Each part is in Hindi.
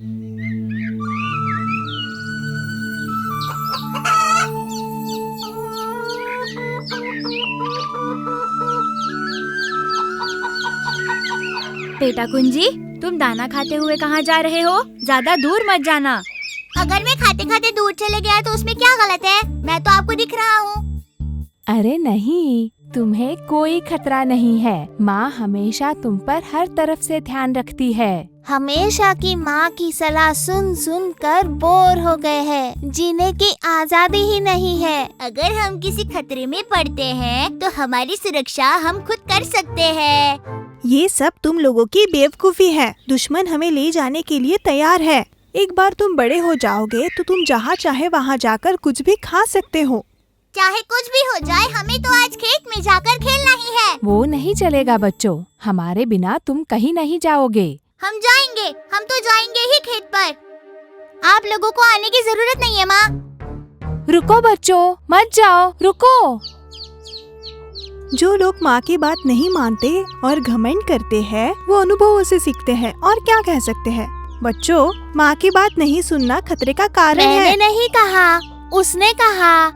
बेटा कुंजी, तुम दाना खाते हुए कहाँ जा रहे हो? ज्यादा दूर मत जाना। अगर मैं खाते खाते दूर चले गया तो उसमें क्या गलत है? मैं तो आपको दिख रहा हूँ। अरे नहीं, तुम्हें कोई खतरा नहीं है। माँ हमेशा तुम पर हर तरफ से ध्यान रखती है। हमेशा की माँ की सलाह सुन सुन कर बोर हो गए हैं। जीने की आजादी ही नहीं है। अगर हम किसी खतरे में पड़ते हैं तो हमारी सुरक्षा हम खुद कर सकते हैं। ये सब तुम लोगों की बेवकूफी है। दुश्मन हमें ले जाने के लिए तैयार है। एक बार तुम बड़े हो जाओगे तो तुम जहाँ चाहे वहाँ जाकर कुछ भी खा सकते हो। चाहे कुछ भी हो जाए, हमें तो आज खेत में जाकर खेलना ही है। वो नहीं चलेगा बच्चों, हमारे बिना तुम कहीं नहीं जाओगे। हम जाएंगे, हम तो जाएंगे ही खेत पर। आप लोगों को आने की जरूरत नहीं है माँ। रुको बच्चों, मत जाओ, रुको। जो लोग माँ की बात नहीं मानते और घमंड करते हैं, वो अनुभवों से सीखते हैं। और क्या कह सकते हैं? बच्चों, माँ की बात नहीं सुनना खतरे का कारण है। मैंने नहीं कहा, उसने कहा।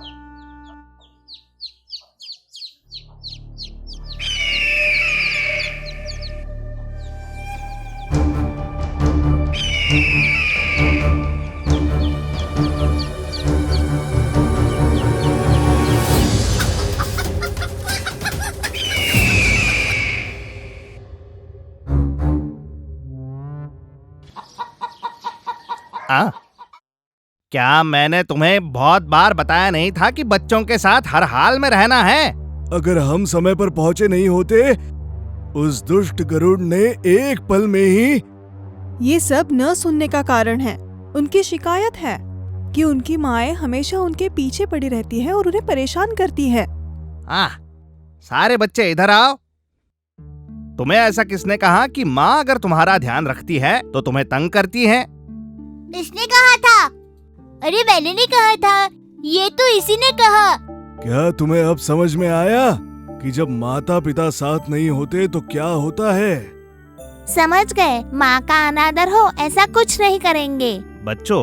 क्या मैंने तुम्हें बहुत बार बताया नहीं था कि बच्चों के साथ हर हाल में रहना है? अगर हम समय पर पहुंचे नहीं होते, उस दुष्ट गरुड़ ने एक पल में ही। ये सब न सुनने का कारण है। उनकी शिकायत है कि उनकी माएं हमेशा उनके पीछे पड़ी रहती है और उन्हें परेशान करती है। सारे बच्चे इधर आओ। तुम्हें ऐसा किसने कहा कि माँ अगर तुम्हारा ध्यान रखती है तो तुम्हें तंग करती है? इसने कहा था। अरे मैंने नहीं कहा था, ये तो इसी ने कहा। क्या तुम्हें अब समझ में आया कि जब माता पिता साथ नहीं होते तो क्या होता है? समझ गए, माँ का अनादर हो ऐसा कुछ नहीं करेंगे। बच्चों,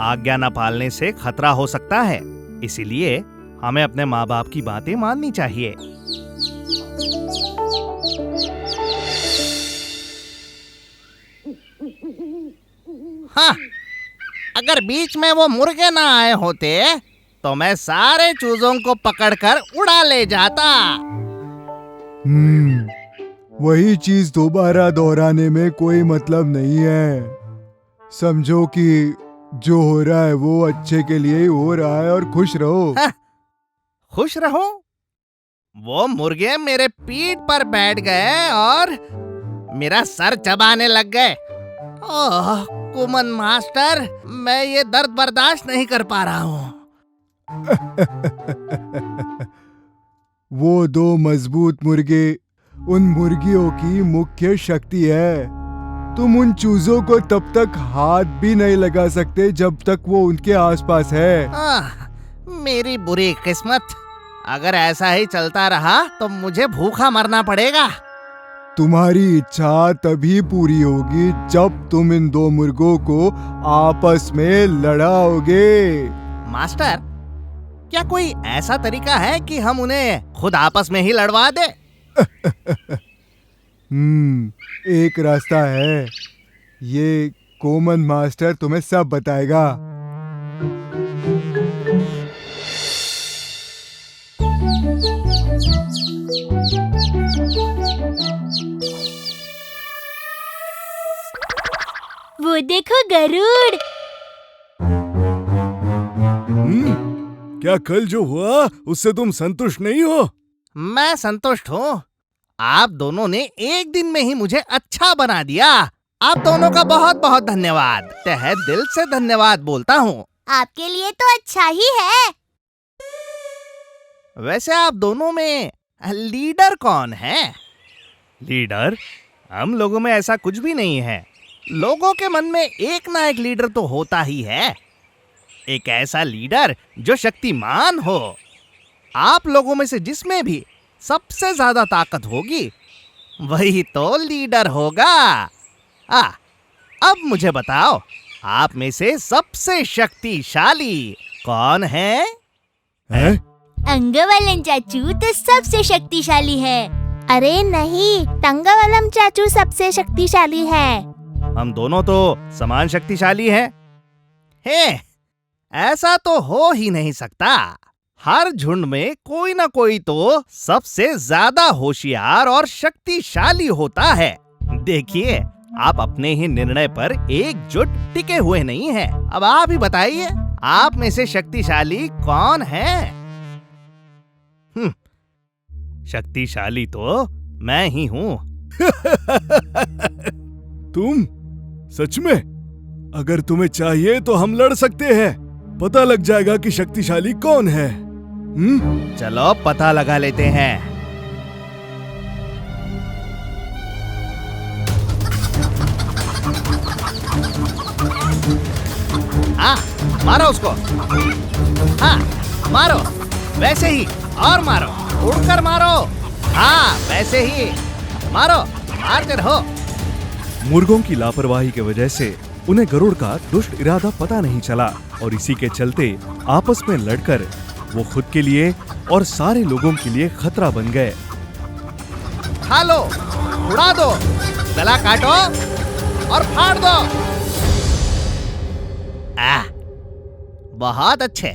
आज्ञा न पालने से खतरा हो सकता है, इसीलिए हमें अपने माँ बाप की बातें माननी चाहिए। हाँ, अगर बीच में वो मुर्गे ना आए होते तो मैं सारे चूजों को पकड़कर उड़ा ले जाता। वही चीज दोबारा दोहराने में कोई मतलब नहीं है। समझो कि जो हो रहा है वो अच्छे के लिए ही हो रहा है और खुश रहो। खुश रहो? वो मुर्गे मेरे पीठ पर बैठ गए और मेरा सर चबाने लग गए। ओह कुमन मास्टर, मैं ये दर्द बर्दाश्त नहीं कर पा रहा हूँ। वो दो मजबूत मुर्गे उन मुर्गियों की मुख्य शक्ति है। तुम उन चूजों को तब तक हाथ भी नहीं लगा सकते जब तक वो उनके आसपास है। मेरी बुरी किस्मत। अगर ऐसा ही चलता रहा तो मुझे भूखा मरना पड़ेगा। तुम्हारी इच्छा तभी पूरी होगी जब तुम इन दो मुर्गों को आपस में लड़ाओगे। मास्टर, क्या कोई ऐसा तरीका है कि हम उन्हें खुद आपस में ही लड़वा दे? एक रास्ता है। ये कोमन मास्टर तुम्हें सब बताएगा। वो देखो गरुड़। क्या कल जो हुआ उससे तुम संतुष्ट नहीं हो? मैं संतुष्ट हूँ। आप दोनों ने एक दिन में ही मुझे अच्छा बना दिया। आप दोनों का बहुत बहुत धन्यवाद। तहे दिल से धन्यवाद बोलता हूँ। आपके लिए तो अच्छा ही है। वैसे आप दोनों में लीडर कौन है? लीडर? हम लोगों में ऐसा कुछ भी नहीं है। लोगों के मन में एक ना एक लीडर तो होता ही है। एक ऐसा लीडर जो शक्तिमान हो। आप लोगों में से जिसमें भी सबसे ज्यादा ताकत होगी वही तो लीडर होगा। अब मुझे बताओ, आप में से सबसे शक्तिशाली कौन है? हैं? अंगवलन चाचू तो सबसे शक्तिशाली है। अरे नहीं, तंगवलम चाचू सबसे शक्तिशाली है। हम दोनों तो समान शक्तिशाली हैं। हे, ऐसा तो हो ही नहीं सकता। हर झुंड में कोई ना कोई तो सबसे ज्यादा होशियार और शक्तिशाली होता है। देखिए, आप अपने ही निर्णय पर एकजुट टिके हुए नहीं हैं। अब आप ही बताइए, आप में से शक्तिशाली कौन है? शक्तिशाली तो मैं ही हूँ। तुम? सच में? अगर तुम्हें चाहिए तो हम लड़ सकते हैं। पता लग जाएगा कि शक्तिशाली कौन है। चलो पता लगा लेते हैं। हाँ, मारो उसको। हाँ, मारो, वैसे ही, और मारो, उड़कर मारो। हाँ, वैसे ही मारो, मारते रहो। मुर्गों की लापरवाही की वजह से उन्हें गरुड़ का दुष्ट इरादा पता नहीं चला और इसी के चलते आपस में लड़कर वो खुद के लिए और सारे लोगों के लिए खतरा बन गए। खा लो, उड़ा दो, गला काटो और फाड़ दो। बहुत अच्छे।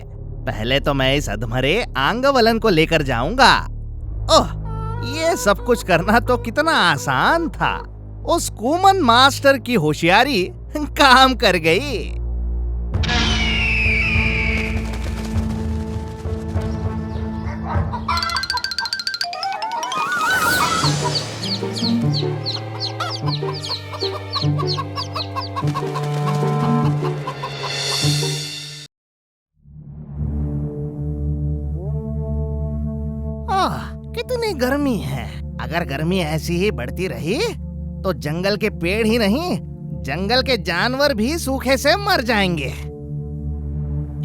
पहले तो मैं इस अधमरे आंगवलन को लेकर जाऊंगा। ओह, ये सब कुछ करना तो कितना आसान था। उस कूमन मास्टर की होशियारी काम कर गई। कितनी गर्मी है। अगर गर्मी ऐसी ही बढ़ती रही तो जंगल के पेड़ ही नहीं, जंगल के जानवर भी सूखे से मर जाएंगे।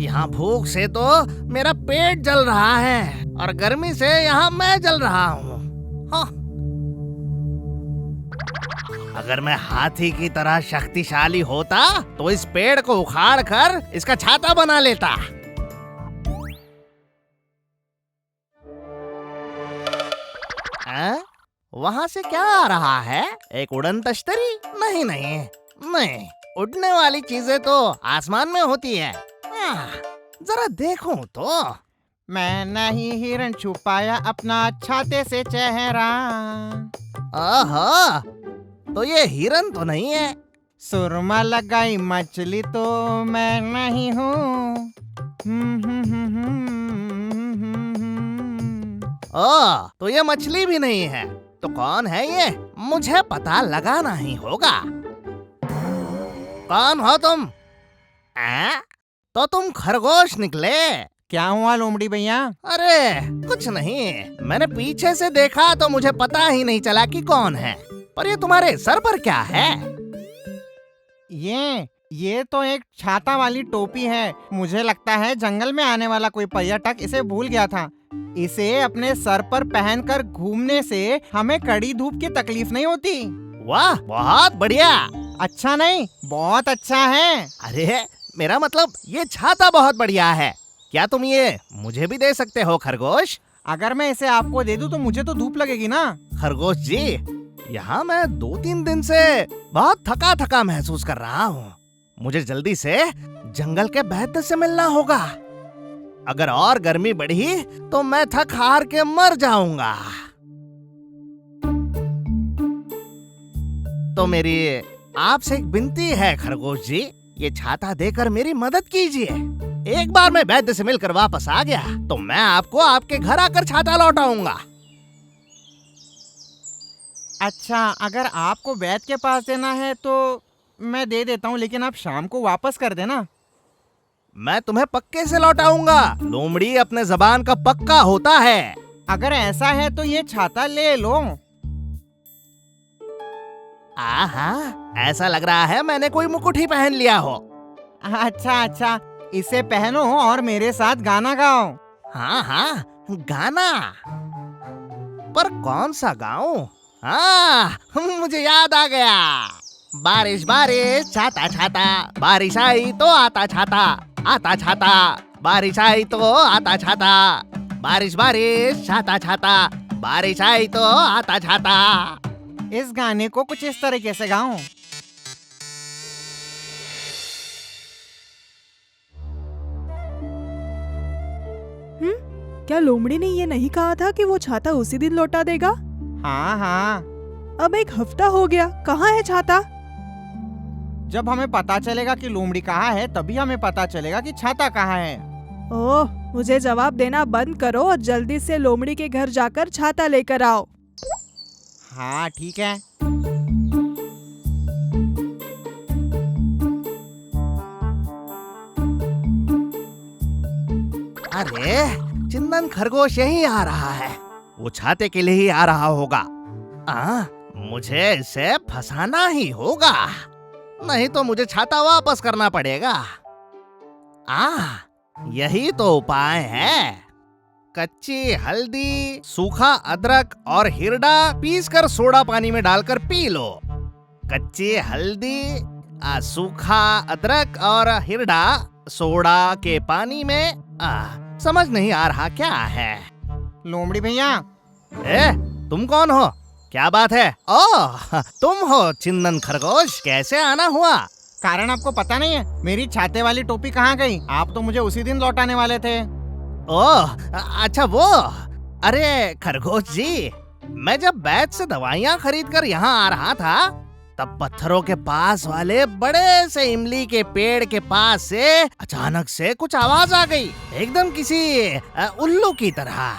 यहाँ भूख से तो मेरा पेट जल रहा है और गर्मी से यहाँ मैं जल रहा हूँ। हाँ। अगर मैं हाथी की तरह शक्तिशाली होता तो इस पेड़ को उखाड़ कर इसका छाता बना लेता। वहाँ से क्या आ रहा है? एक उड़न तश्तरी? नहीं नहीं नहीं, उड़ने वाली चीजें तो आसमान में होती है। जरा देखूं तो। मैं नहीं हिरन छुपाया अपना छाते से चेहरा। ओहो, तो ये हिरन तो नहीं है। सुरमा लगाई मछली तो मैं नहीं हूँ। ओह, तो ये मछली भी नहीं है। तो कौन है ये? मुझे पता लगाना ही होगा। कौन हो तुम? तो तुम खरगोश निकले। क्या हुआ लोमड़ी भैया? अरे कुछ नहीं, मैंने पीछे से देखा तो मुझे पता ही नहीं चला कि कौन है। पर ये तुम्हारे सर पर क्या है? ये तो एक छाता वाली टोपी है। मुझे लगता है जंगल में आने वाला कोई पर्यटक इसे भूल गया था। इसे अपने सर पर पहनकर घूमने से हमें कड़ी धूप की तकलीफ नहीं होती। वाह, बहुत बढ़िया। अच्छा नहीं, बहुत अच्छा है। अरे मेरा मतलब ये छाता बहुत बढ़िया है। क्या तुम ये मुझे भी दे सकते हो खरगोश? अगर मैं इसे आपको दे दूं तो मुझे तो धूप लगेगी ना। खरगोश जी, यहाँ मैं 2-3 दिन से बहुत थका थका महसूस कर रहा हूँ। मुझे जल्दी से जंगल के वैद्य से मिलना होगा। अगर और गर्मी बढ़ी तो मैं थक हार के मर जाऊंगा। तो मेरी आपसे एक विनती है खरगोश जी, ये छाता देकर मेरी मदद कीजिए। एक बार मैं वैद्य से मिलकर वापस आ गया तो मैं आपको आपके घर आकर छाता लौटाऊंगा। अच्छा, अगर आपको वैद्य के पास देना है तो मैं दे देता हूँ, लेकिन आप शाम को वापस कर देना। मैं तुम्हें पक्के से लौटाऊंगा। लोमड़ी अपने जबान का पक्का होता है। अगर ऐसा है तो ये छाता ले लो। आहा, ऐसा लग रहा है मैंने कोई मुकुट ही पहन लिया हो। अच्छा, इसे पहनो और मेरे साथ गाना गाओ। हाँ, गाना। पर कौन सा गाऊं? हाँ, मुझे याद आ गया। बारिश बारिश छाता छाता, बारिश आई तो आता छाता, आता छाता, बारिश आई तो आता छाता, बारिश बारिश छाता छाता, बारिश आई तो आता छाता। इस गाने को कुछ इस तरीके से गाऊं। क्या लोमड़ी ने ये नहीं कहा था कि वो छाता उसी दिन लौटा देगा? हाँ हाँ, अब 1 हफ्ता हो गया, कहाँ है छाता? जब हमें पता चलेगा कि लोमड़ी कहाँ है तभी हमें पता चलेगा कि छाता कहाँ है। ओह, मुझे जवाब देना बंद करो और जल्दी से लोमड़ी के घर जाकर छाता लेकर आओ। हाँ ठीक है। अरे चिंदन खरगोश यही आ रहा है, वो छाते के लिए ही आ रहा होगा। मुझे इसे फंसाना ही होगा, नहीं तो मुझे छाता वापस करना पड़ेगा। यही तो उपाय है। कच्ची हल्दी, सूखा अदरक और हिरडा पीसकर सोडा पानी में डालकर पी लो। कच्ची हल्दी, सूखा अदरक और हिरडा सोडा के पानी में। समझ नहीं आ रहा क्या है। लोमड़ी भैया, तुम कौन हो? क्या बात है? ओह, तुम हो चिंदन खरगोश, कैसे आना हुआ? कारण आपको पता नहीं है? मेरी छाते वाली टोपी कहाँ गई? आप तो मुझे उसी दिन लौटाने वाले थे। ओह, अच्छा वो। अरे खरगोश जी, मैं जब बैच से दवाइयाँ खरीद कर यहाँ आ रहा था तब पत्थरों के पास वाले बड़े से इमली के पेड़ के पास से अचानक से कुछ आवाज आ गई, एकदम किसी उल्लू की तरह।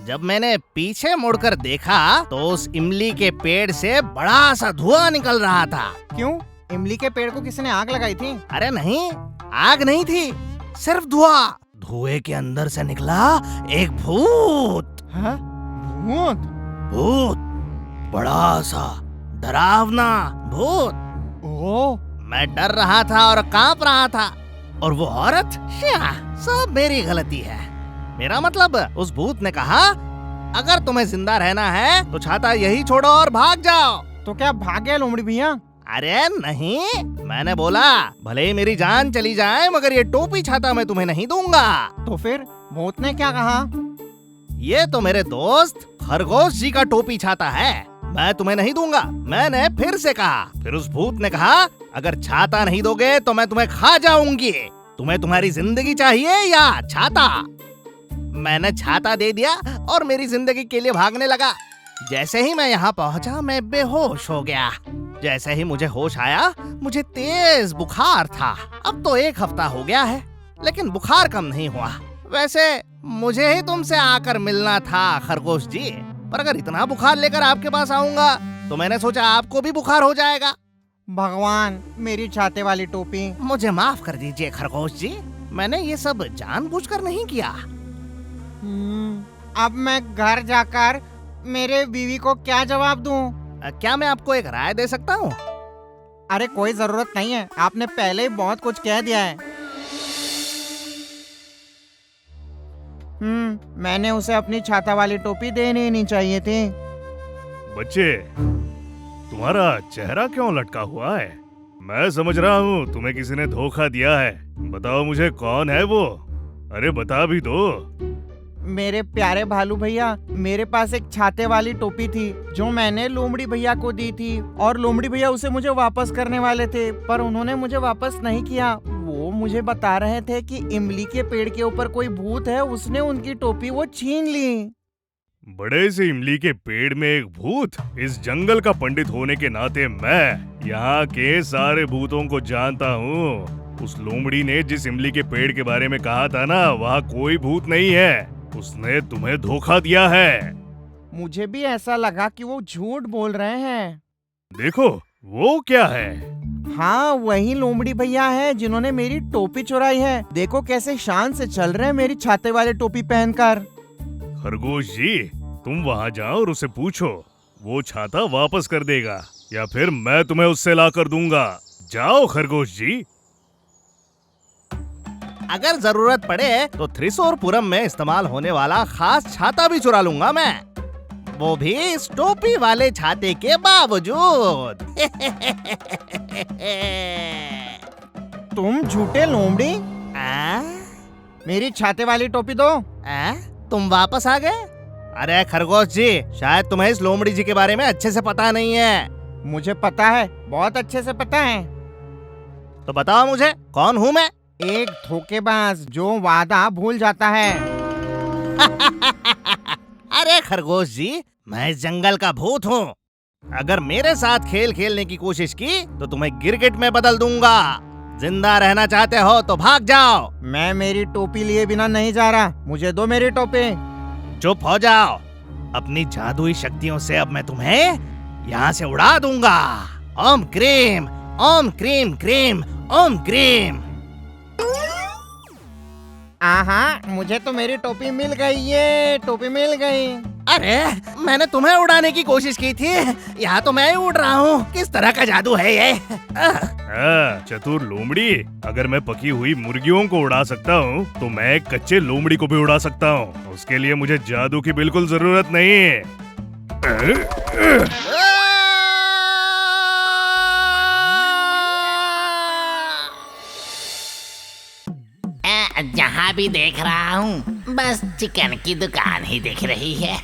जब मैंने पीछे मुड़कर देखा तो उस इमली के पेड़ से बड़ा सा धुआं निकल रहा था। क्यों? इमली के पेड़ को किसी ने आग लगाई थी? अरे नहीं, आग नहीं थी, सिर्फ धुआं। धुएं के अंदर से निकला एक भूत। हाँ? भूत? भूत, बड़ा सा डरावना भूत। ओह, मैं डर रहा था और कांप रहा था, और वो औरत, सब मेरी गलती है। मेरा मतलब, उस भूत ने कहा अगर तुम्हें जिंदा रहना है तो छाता यही छोड़ो और भाग जाओ। तो क्या भाग गया लोमड़ी भैया? अरे नहीं, मैंने बोला भले ही मेरी जान चली जाए मगर ये टोपी छाता मैं तुम्हें नहीं दूंगा। तो फिर भूत ने क्या कहा? ये तो मेरे दोस्त खरगोश जी का टोपी छाता है, मैं तुम्हें नहीं दूंगा। मैंने फिर से कहा। फिर उस भूत ने कहा अगर छाता नहीं दोगे तो मैं तुम्हें खा जाऊंगी। तुम्हें तुम्हारी जिंदगी चाहिए या छाता? मैंने छाता दे दिया और मेरी जिंदगी के लिए भागने लगा। जैसे ही मैं यहाँ पहुँचा मैं बेहोश हो गया। जैसे ही मुझे होश आया मुझे तेज बुखार था। अब तो 1 हफ्ता हो गया है लेकिन बुखार कम नहीं हुआ। वैसे मुझे ही तुमसे आकर मिलना था खरगोश जी, पर अगर इतना बुखार लेकर आपके पास आऊंगा तो मैंने सोचा आपको भी बुखार हो जाएगा। भगवान, मेरी छाते वाली टोपी। मुझे माफ कर दीजिए खरगोश जी, मैंने ये सब जानबूझकर नहीं किया। अब मैं घर जाकर मेरे बीवी को क्या जवाब दूं? क्या मैं आपको एक राय दे सकता हूँ? अरे कोई जरूरत नहीं है, आपने पहले ही बहुत कुछ कह दिया है। मैंने उसे अपनी छाता वाली टोपी देनी नहीं चाहिए थी। बच्चे, तुम्हारा चेहरा क्यों लटका हुआ है? मैं समझ रहा हूँ तुम्हें किसी ने धोखा दिया है। बताओ मुझे कौन है वो? अरे बता भी दो। मेरे प्यारे भालू भैया, मेरे पास एक छाते वाली टोपी थी जो मैंने लोमड़ी भैया को दी थी, और लोमड़ी भैया उसे मुझे वापस करने वाले थे पर उन्होंने मुझे वापस नहीं किया। वो मुझे बता रहे थे कि इमली के पेड़ के ऊपर कोई भूत है, उसने उनकी टोपी वो छीन ली। बड़े से इमली के पेड़ में एक भूत? इस जंगल का पंडित होने के नाते मैं यहाँ के सारे भूतों को जानता हूँ। उस लोमड़ी ने जिस इमली के पेड़ के बारे में कहा था ना, वहाँ कोई भूत नहीं है। उसने तुम्हें धोखा दिया है। मुझे भी ऐसा लगा कि वो झूठ बोल रहे हैं। देखो वो क्या है? हाँ, वही लोमड़ी भैया है जिन्होंने मेरी टोपी चुराई है। देखो कैसे शान से चल रहे हैं मेरी छाते वाले टोपी पहनकर। खरगोश जी, तुम वहाँ जाओ और उसे पूछो, वो छाता वापस कर देगा या फिर मैं तुम्हें उससे ला कर दूंगा। जाओ खरगोश जी। अगर जरूरत पड़े तो त्रिशूरपुरम में इस्तेमाल होने वाला खास छाता भी चुरा लूंगा मैं। वो भी इस टोपी वाले छाते के बावजूद। तुम झूठे लोमड़ी, आ? मेरी छाते वाली टोपी दो। तुम वापस आ गए? अरे खरगोश जी, शायद तुम्हें इस लोमड़ी जी के बारे में अच्छे से पता नहीं है। मुझे पता है, बहुत अच्छे से पता है। तो बताओ मुझे, कौन हूँ मैं? एक धोखेबाज जो वादा भूल जाता है। अरे खरगोश जी, मैं इस जंगल का भूत हूँ। अगर मेरे साथ खेल खेलने की कोशिश की तो तुम्हें गिरगिट में बदल दूंगा। जिंदा रहना चाहते हो तो भाग जाओ। मैं मेरी टोपी लिए बिना नहीं जा रहा, मुझे दो मेरी टोपी। चुप हो जाओ। अपनी जादुई शक्तियों से अब मैं तुम्हें यहाँ से उड़ा दूंगा। ओम क्रीम, ओम क्रीम क्रीम, ओम क्रीम। आहा, मुझे तो मेरी टोपी मिल गई, ये टोपी मिल गई। अरे मैंने तुम्हें उड़ाने की कोशिश की थी, यहाँ तो मैं ही उड़ रहा हूँ। किस तरह का जादू है ये? चतुर लोमड़ी, अगर मैं पकी हुई मुर्गियों को उड़ा सकता हूँ तो मैं कच्चे लोमड़ी को भी उड़ा सकता हूँ। उसके लिए मुझे जादू की बिल्कुल जरूरत नहीं है। जहाँ भी देख रहा हूँ बस चिकन की दुकान ही दिख रही है।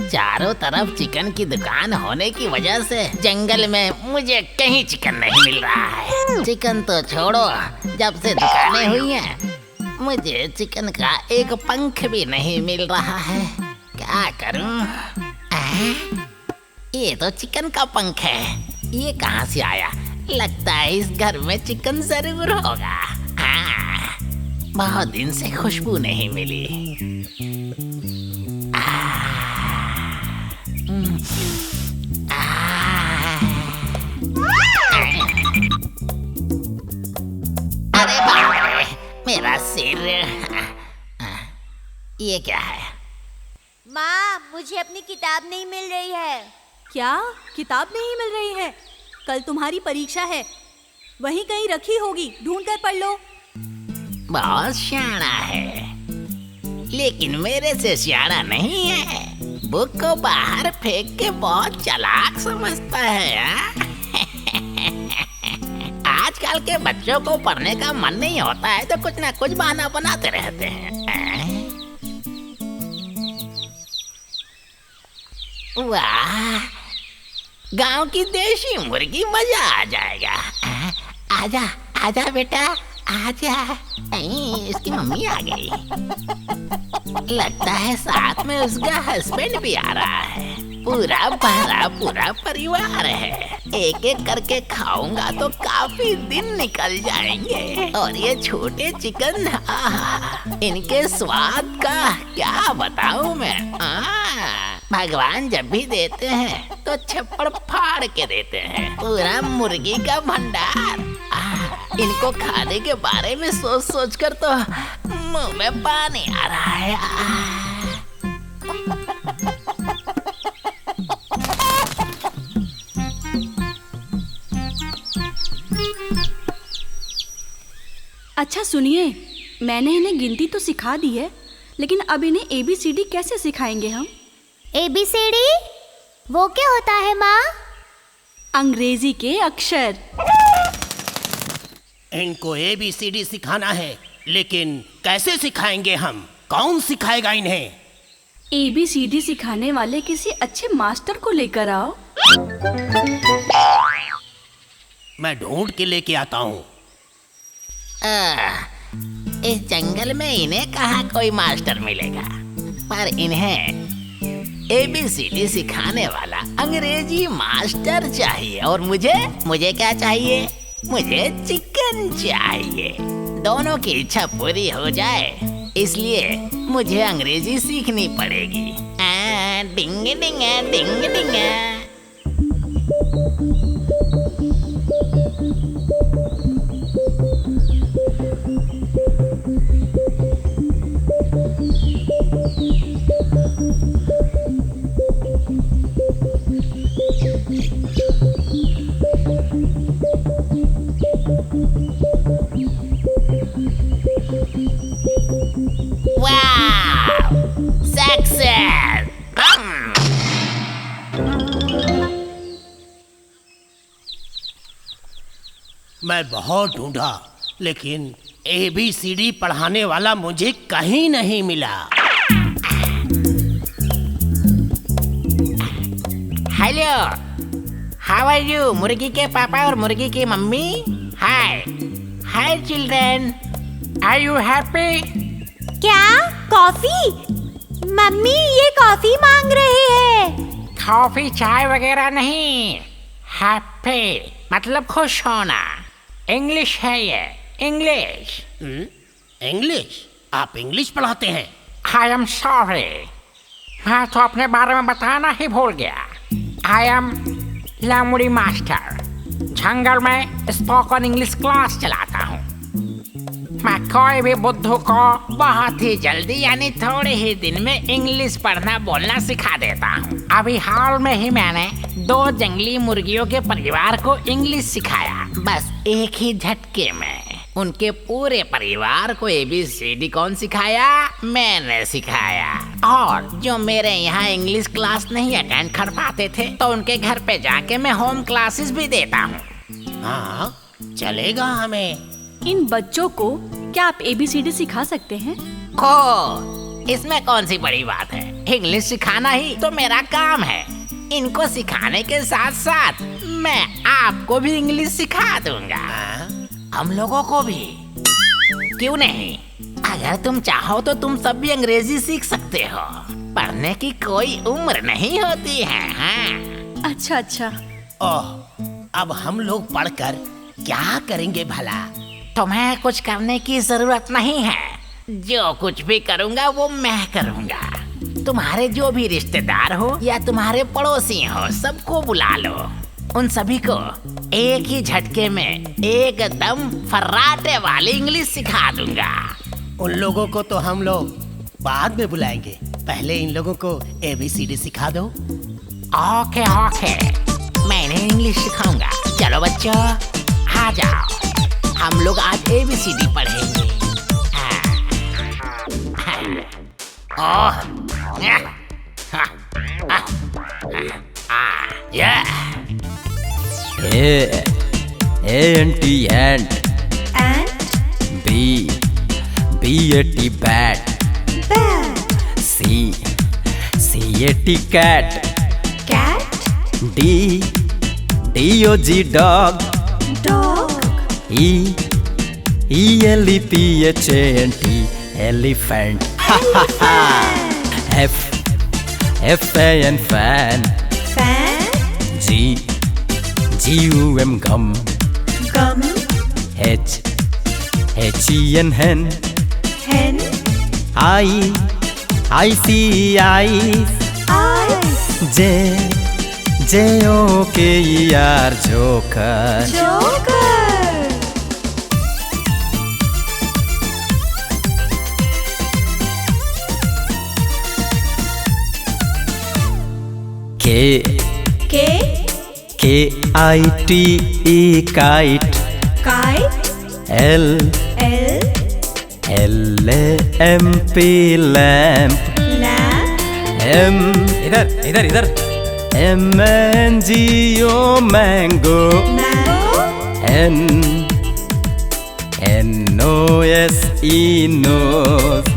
चारों तरफ चिकन की दुकान होने की वजह से जंगल में मुझे कहीं चिकन नहीं मिल रहा है। चिकन तो छोड़ो, जब से दुकानें हुई हैं मुझे चिकन का एक पंख भी नहीं मिल रहा है। क्या करूँ? ये तो चिकन का पंख है, ये कहाँ से आया? लगता है इस घर में चिकन जरूर होगा। हाँ, बहुत दिन से खुशबू नहीं मिली। अरे बाप रे, मेरा सिर। ये क्या है? माँ, मुझे अपनी किताब नहीं मिल रही है। क्या किताब नहीं मिल रही है? कल तुम्हारी परीक्षा है, वहीं कहीं रखी होगी, ढूंढ कर पढ़ लो। बहुत सियाना है, लेकिन मेरे से सियाना नहीं है। बुक को बाहर फेंक के बहुत चालाक समझता है। आजकल के बच्चों को पढ़ने का मन नहीं होता है तो कुछ ना कुछ बहाना बनाते रहते हैं। वाह, गांव की देशी मुर्गी, मजा आ जाएगा। आजा आजा बेटा, आजा। इसकी मम्मी आ गई, लगता है साथ में उसका हस्बैंड भी आ रहा है। पूरा भरा पूरा परिवार है। एक एक करके खाऊंगा तो काफी दिन निकल जाएंगे। और ये छोटे चिकन, इनके स्वाद का क्या बताऊं मैं। भगवान जब भी देते हैं तो छप्पड़ फाड़ के देते हैं। पूरा मुर्गी का भंडार। इनको खाने के बारे में सोच सोच कर तो मुंह में पानी आ रहा है। अच्छा सुनिए, मैंने इन्हें गिनती तो सिखा दी है, लेकिन अब इन्हें ABCD कैसे सिखाएंगे हम? ABCD? वो क्या होता है माँ? अंग्रेजी के अक्षर। इनको ABCD सिखाना है, लेकिन कैसे सिखाएंगे हम? कौन सिखाएगा इन्हें? ABCD सिखाने वाले किसी अच्छे मास्टर को लेकर आओ। मैं ढूंढ के लेके आता हूँ। इस जंगल में इन्हें कहाँ कोई मास्टर मिलेगा, पर इन्हें ABCD सिखाने वाला अंग्रेजी मास्टर चाहिए। और मुझे क्या चाहिए? मुझे चिकन चाहिए। दोनों की इच्छा पूरी हो जाए, इसलिए मुझे अंग्रेजी सीखनी पड़ेगी। डिंग डिंग डिंग डिंग। Wow! Success! मैं बहुत ढूंढा, लेकिन ABCD पढ़ाने वाला मुझे कहीं नहीं मिला। Hello, how are you? मुर्गी के पापा और मुर्गी की मम्मी। Hi hi children, are you happy? क्या? कॉफी? मम्मी ये कॉफी मांग रहे हैं। कॉफी चाय वगैरह नहीं, हैप्पी मतलब खुश होना। इंग्लिश है ये, इंग्लिश। इंग्लिश? आप इंग्लिश पढ़ाते हैं? आई एम सॉरी, मैं तो अपने बारे में बताना ही भूल गया। आई एम लामुड़ी मास्टर, जंगल में स्पोकन इंग्लिश क्लास चलाता हूँ। मैं कोई भी बुद्धू को बहुत ही जल्दी यानी थोड़े ही दिन में इंग्लिश पढ़ना बोलना सिखा देता हूँ। अभी हाल में ही मैंने 2 जंगली मुर्गियों के परिवार को इंग्लिश सिखाया, बस एक ही झटके में। उनके पूरे परिवार को ABCD कौन सिखाया? मैंने सिखाया। और जो मेरे यहाँ इंग्लिश क्लास नहीं अटेंड कर पाते थे, तो उनके घर पे जाके मैं होम क्लासेस भी देता हूँ। हाँ, चलेगा हमें। इन बच्चों को क्या आप ABCD सिखा सकते हैं? इसमें कौन सी बड़ी बात है? इंग्लिश सिखाना ही तो मेरा काम है। इनको सिखाने के साथ साथ मैं आपको भी इंग्लिश सिखा दूंगा। हम लोगों को भी। क्यों नहीं? अगर तुम चाहो तो तुम सब भी अंग्रेजी सीख सकते हो। पढ़ने की कोई उम्र नहीं होती है। हाँ? अच्छा अच्छा। ओह, अब हम लोग पढ़कर क्या करेंगे भला? तुम्हें कुछ करने की जरूरत नहीं है। जो कुछ भी करूंगा वो मैं करूंगा। तुम्हारे जो भी रिश्तेदार हो या तुम्हारे पड़ोसी हो, सबको बुला लो। उन सभी को एक ही झटके में एकदम फर्राटे वाली इंग्लिश सिखा दूंगा। उन लोगों को तो हम लोग बाद में बुलाएंगे, पहले इन लोगों को ABCD सिखा दो। ओके ओके, मैं इन्हें इंग्लिश सिखाऊंगा। चलो बच्चों, आ जाओ, हम लोग आज ABCD पढ़ेंगे। A-N-T ant. B-A-T bat. C-A-T cat. D-O-G dog. E-L-E-P-H-A-N-T elephant. F-A-N fan. G-U-M gum. H-E-N hen. I-C-I-S. J-O-K-E-R joker. K-I-T-E kite. L-A-M-P lamp. इधर M-N-G-O mango. N-O-S-E nose.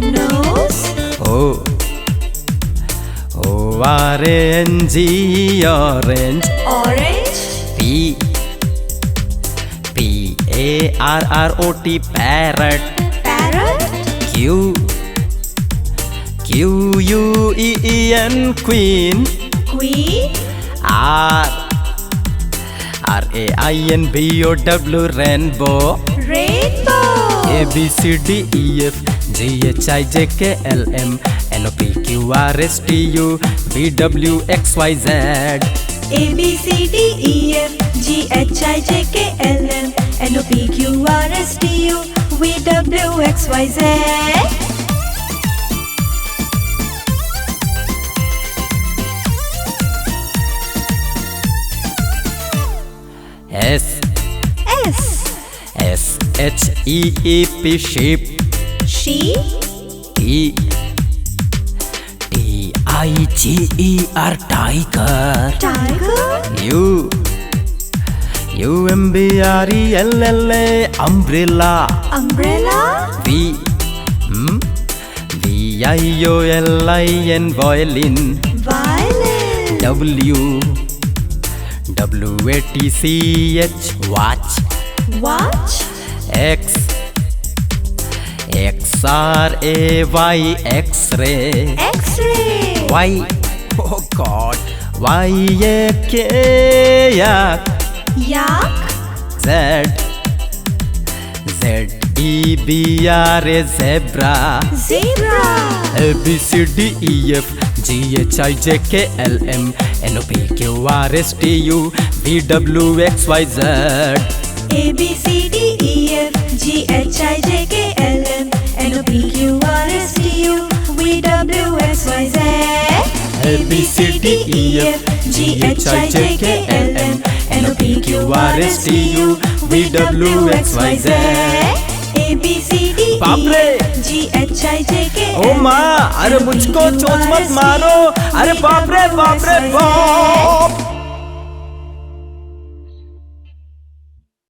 O-R-A-N-G orange. P-A-R-R-O-T parrot. Q-U-E-E-N queen. R-A-I-N-B-O-W rainbow. A-B-C-D-E-F-G-H-I-J-K-L-M N-O-P-Q-R-S-T-U V-W-X-Y-Z. A-B-C-D-E-F-G-H-I-J-K-L-M N-O-P-Q-R-S-T-U V-W-X-Y-Z. S-H-E-E-P sheep. T-I-G-E-R tiger. UMBRELLA umbrella. Umbrella? VIOLIN violin. Violin. WATCH watch. Watch? XRAY X-ray. X-ray. Y, oh God, YAK yak. Yak? ZEBRA zebra. Zebra. ABCDEF GHIJKLM NOPQRSTU VWXYZ. ABCDEF GHIJKLM NOPQRSTU VWXYZ. ABCDEF GHIJKLM NOPQRSTU VWXYZ. ABCDEF बाप रे! GHIJKLM ओ माँ, अरे मुझको चोट मत मारो, अरे बाप रे बाप रे बाप।